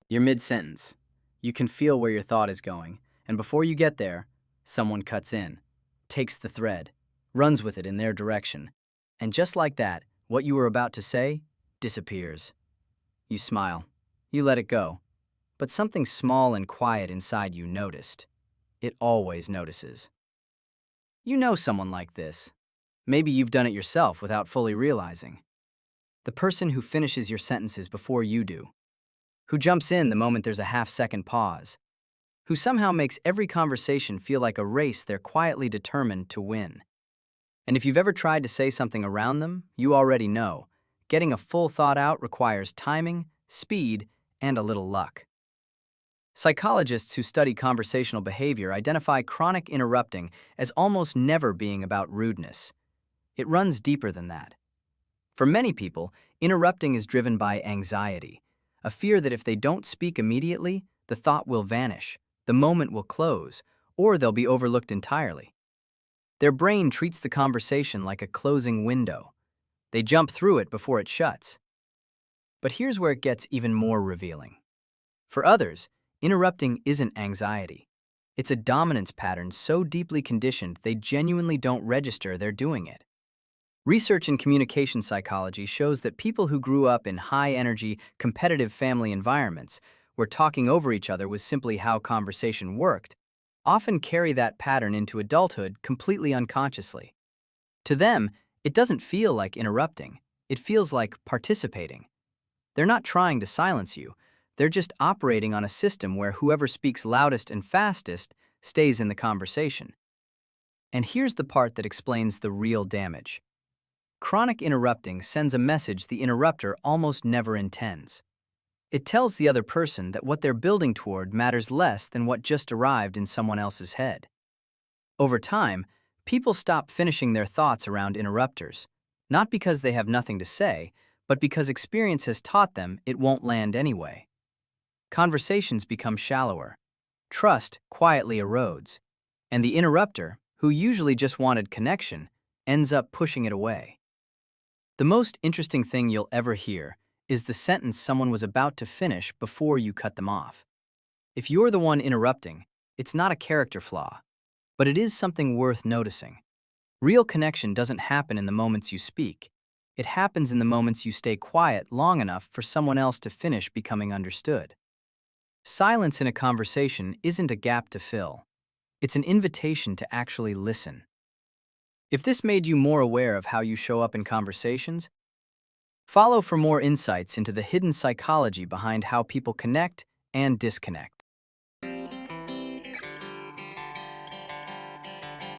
You're mid-sentence. You can feel where your thought is going, and before you get there, someone cuts in, takes the thread, runs with it in their direction, and just like that, what you were about to say disappears. You smile. You let it go. But something small and quiet inside you noticed. It always notices. You know someone like this. Maybe you've done it yourself without fully realizing. The person who finishes your sentences before you do. Who jumps in the moment there's a half-second pause. Who somehow makes every conversation feel like a race they're quietly determined to win. And if you've ever tried to say something around them, you already know. Getting a full thought out requires timing, speed, and a little luck. Psychologists who study conversational behavior identify chronic interrupting as almost never being about rudeness. It runs deeper than that. For many people, interrupting is driven by anxiety, a fear that if they don't speak immediately, the thought will vanish, the moment will close, or they'll be overlooked entirely. Their brain treats the conversation like a closing window. They jump through it before it shuts. But here's where it gets even more revealing. For others, interrupting isn't anxiety. It's a dominance pattern so deeply conditioned they genuinely don't register they're doing it. Research in communication psychology shows that people who grew up in high-energy, competitive family environments, where talking over each other was simply how conversation worked, often carry that pattern into adulthood completely unconsciously. To them, it doesn't feel like interrupting. It feels like participating. They're not trying to silence you. They're just operating on a system where whoever speaks loudest and fastest stays in the conversation. And here's the part that explains the real damage. Chronic interrupting sends a message the interrupter almost never intends. It tells the other person that what they're building toward matters less than what just arrived in someone else's head. Over time, people stop finishing their thoughts around interrupters, not because they have nothing to say, but because experience has taught them it won't land anyway. Conversations become shallower. Trust quietly erodes, and the interrupter, who usually just wanted connection, ends up pushing it away. The most interesting thing you'll ever hear is the sentence someone was about to finish before you cut them off. If you're the one interrupting, it's not a character flaw, but it is something worth noticing. Real connection doesn't happen in the moments you speak. It happens in the moments you stay quiet long enough for someone else to finish becoming understood. Silence in a conversation isn't a gap to fill. It's an invitation to actually listen. If this made you more aware of how you show up in conversations, follow for more insights into the hidden psychology behind how people connect and disconnect.